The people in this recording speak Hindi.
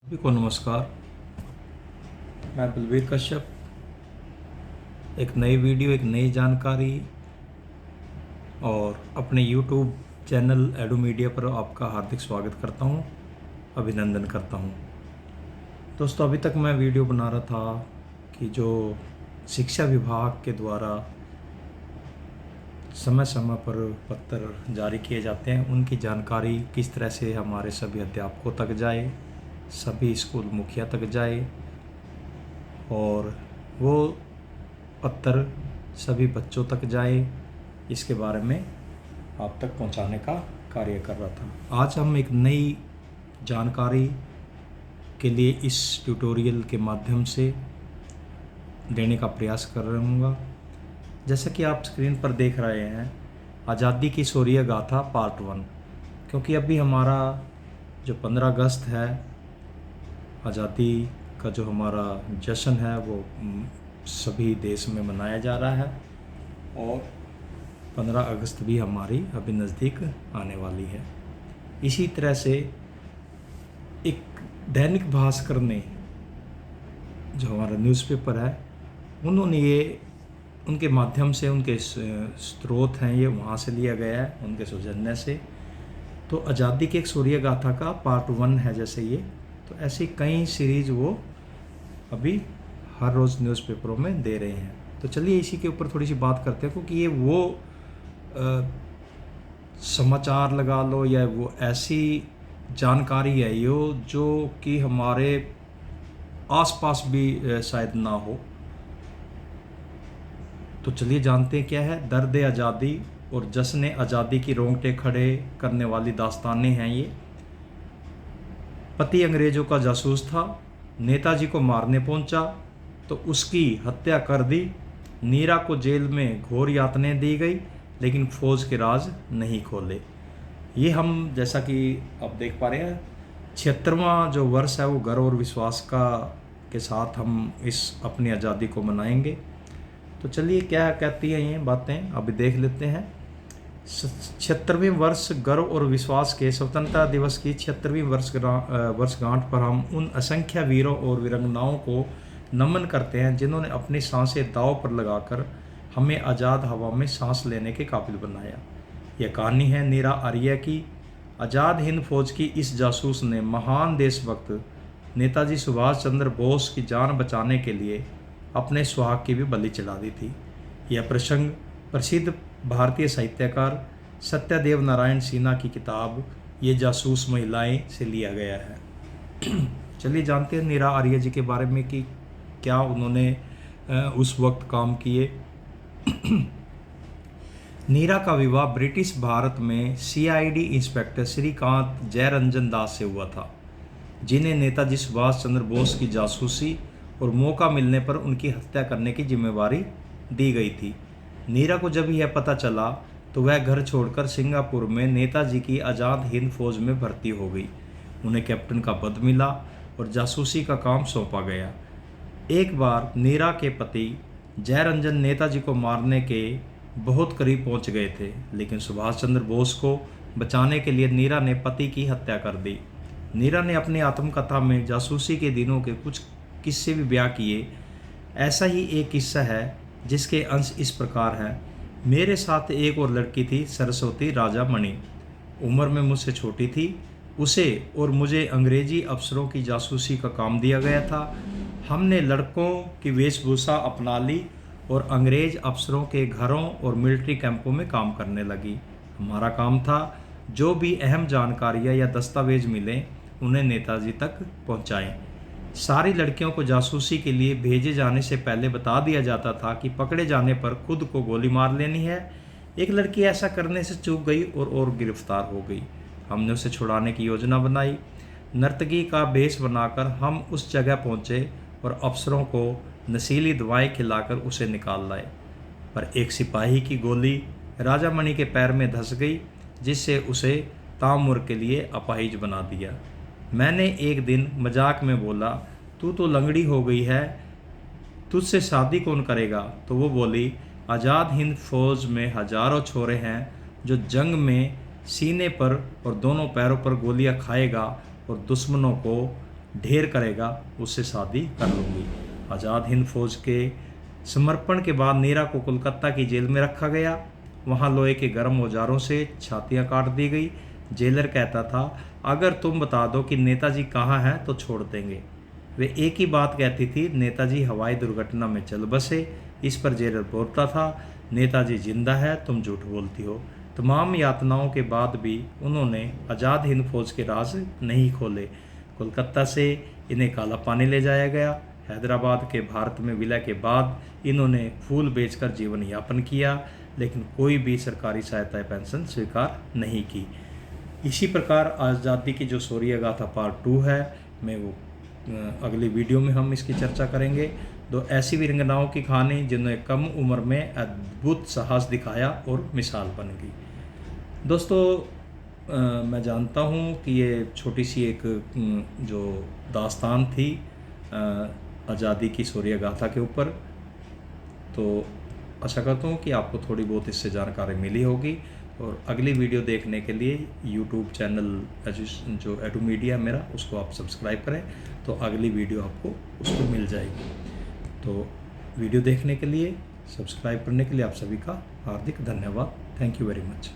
सभी को नमस्कार। मैं बलबीर कश्यप एक नई वीडियो, एक नई जानकारी और अपने YouTube चैनल एडू मीडिया पर आपका हार्दिक स्वागत करता हूं, अभिनंदन करता हूं। दोस्तों, अभी तक मैं वीडियो बना रहा था कि जो शिक्षा विभाग के द्वारा समय समय पर पत्र जारी किए जाते हैं, उनकी जानकारी किस तरह से हमारे सभी अध्यापकों तक जाए, सभी स्कूल मुखिया तक जाए और वो पत्र सभी बच्चों तक जाए, इसके बारे में आप तक पहुंचाने का कार्य कर रहा था। आज हम एक नई जानकारी के लिए इस ट्यूटोरियल के माध्यम से देने का प्रयास कर रहूँगा। जैसा कि आप स्क्रीन पर देख रहे हैं, आज़ादी की शौर्य गाथा पार्ट 1, क्योंकि अभी हमारा जो 15 अगस्त है, आज़ादी का जो हमारा जश्न है वो सभी देश में मनाया जा रहा है और 15 अगस्त भी हमारी अभी नज़दीक आने वाली है। इसी तरह से एक दैनिक भास्कर ने, जो हमारा न्यूज़पेपर है, उन्होंने ये उनके माध्यम से, उनके स्रोत हैं ये, वहाँ से लिया गया है, उनके सौजन्य से। तो आज़ादी की एक शौर्य गाथा का पार्ट 1 है जैसे ये, तो ऐसी कई सीरीज वो अभी हर रोज़ न्यूज़पेपरों में दे रहे हैं। तो चलिए इसी के ऊपर थोड़ी सी बात करते हैं, क्योंकि ये वो समाचार लगा लो या वो ऐसी जानकारी है जो कि हमारे आसपास भी शायद ना हो। तो चलिए जानते हैं क्या है। दर्द आज़ादी और जश्न आज़ादी की रोंगटे खड़े करने वाली दास्तानें हैं ये। पति अंग्रेजों का जासूस था, नेताजी को मारने पहुंचा तो उसकी हत्या कर दी। नीरा को जेल में घोर यातनाएं दी गई, लेकिन फौज के राज नहीं खोले। ये हम, जैसा कि अब देख पा रहे हैं, 76वां जो वर्ष है वो गर्व और विश्वास के साथ हम इस अपनी आज़ादी को मनाएंगे। तो चलिए क्या कहती हैं ये बातें अभी देख लेते हैं। 76वें वर्ष गर्व और विश्वास के स्वतंत्रता दिवस की 76वीं वर्षगांठ पर हम उन असंख्य वीरों और वीरांगनाओं को नमन करते हैं जिन्होंने अपनी सांसें दांव पर लगाकर हमें आज़ाद हवा में सांस लेने के काबिल बनाया। यह कहानी है नीरा आर्य की। आज़ाद हिंद फौज की इस जासूस ने महान देशभक्त नेताजी सुभाष चंद्र बोस की जान बचाने के लिए अपने सुहाग की भी बलि चढ़ा दी थी। यह प्रसंग प्रसिद्ध भारतीय साहित्यकार सत्यदेव नारायण सिन्हा की किताब ये जासूस महिलाएं से लिया गया है। चलिए जानते हैं नीरा आर्य जी के बारे में कि क्या उन्होंने उस वक्त काम किए। नीरा का विवाह ब्रिटिश भारत में CID इंस्पेक्टर श्रीकांत जयरंजन दास से हुआ था, जिन्हें नेताजी सुभाष चंद्र बोस की जासूसी और मौका मिलने पर उनकी हत्या करने की जिम्मेवारी दी गई थी। नीरा को जब यह पता चला तो वह घर छोड़कर सिंगापुर में नेताजी की आज़ाद हिंद फौज में भर्ती हो गई। उन्हें कैप्टन का पद मिला और जासूसी का काम सौंपा गया। एक बार नीरा के पति जयरंजन नेताजी को मारने के बहुत करीब पहुंच गए थे, लेकिन सुभाष चंद्र बोस को बचाने के लिए नीरा ने पति की हत्या कर दी। नीरा ने अपनी आत्मकथा में जासूसी के दिनों के कुछ किस्से भी बयां किए। ऐसा ही एक किस्सा है जिसके अंश इस प्रकार हैं। मेरे साथ एक और लड़की थी, सरस्वती राजामणि। उम्र में मुझसे छोटी थी। उसे और मुझे अंग्रेजी अफसरों की जासूसी का काम दिया गया था। हमने लड़कों की वेशभूषा अपना ली और अंग्रेज अफसरों के घरों और मिलिट्री कैंपों में काम करने लगी। हमारा काम था जो भी अहम जानकारियाँ या दस्तावेज मिलें उन्हें नेताजी तक पहुँचाएँ। सारी लड़कियों को जासूसी के लिए भेजे जाने से पहले बता दिया जाता था कि पकड़े जाने पर खुद को गोली मार लेनी है। एक लड़की ऐसा करने से चूक गई और गिरफ्तार हो गई। हमने उसे छुड़ाने की योजना बनाई। नर्तकी का भेष बनाकर हम उस जगह पहुंचे और अफसरों को नशीली दवाएं खिलाकर उसे निकाल लाए, पर एक सिपाही की गोली राजामणि के पैर में धंस गई, जिससे उसे ताउम्र के लिए अपाहिज बना दिया। मैंने एक दिन मजाक में बोला, तू तो लंगड़ी हो गई है, तुझसे शादी कौन करेगा? तो वो बोली, आज़ाद हिंद फौज में हजारों छोरे हैं जो जंग में सीने पर और दोनों पैरों पर गोलियां खाएगा और दुश्मनों को ढेर करेगा उससे शादी कर लूँगी। आज़ाद हिंद फौज के समर्पण के बाद नीरा को कोलकाता की जेल में रखा गया। वहाँ लोहे के गर्म औजारों से छातियाँ काट दी गई। जेलर कहता था, अगर तुम बता दो कि नेताजी कहाँ हैं तो छोड़ देंगे। वे एक ही बात कहती थी, नेताजी हवाई दुर्घटना में चल बसे। इस पर जेलर बोलता था, नेताजी जिंदा है, तुम झूठ बोलती हो। तमाम यातनाओं के बाद भी उन्होंने आज़ाद हिंद फौज के राज नहीं खोले। कोलकाता से इन्हें काला पानी ले जाया गया। हैदराबाद के भारत में विलय के बाद इन्होंने फूल बेचकर जीवन यापन किया, लेकिन कोई भी सरकारी सहायता पेंशन स्वीकार नहीं की। इसी प्रकार आज़ादी की जो शौर्य गाथा पार्ट 2 है, मैं वो अगली वीडियो में हम इसकी चर्चा करेंगे। दो ऐसी वीरांगनाओं की कहानी जिन्होंने कम उम्र में अद्भुत साहस दिखाया और मिसाल बन गई। दोस्तों, मैं जानता हूँ कि ये छोटी सी एक जो दास्तान थी आज़ादी की शौर्य गाथा के ऊपर, तो आशा करता हूँ कि आपको थोड़ी बहुत इससे जानकारी मिली होगी। और अगली वीडियो देखने के लिए यूट्यूब चैनल जो एडू मीडिया मेरा, उसको आप सब्सक्राइब करें तो अगली वीडियो आपको उस पर मिल जाएगी। तो वीडियो देखने के लिए, सब्सक्राइब करने के लिए आप सभी का हार्दिक धन्यवाद। Thank you very much.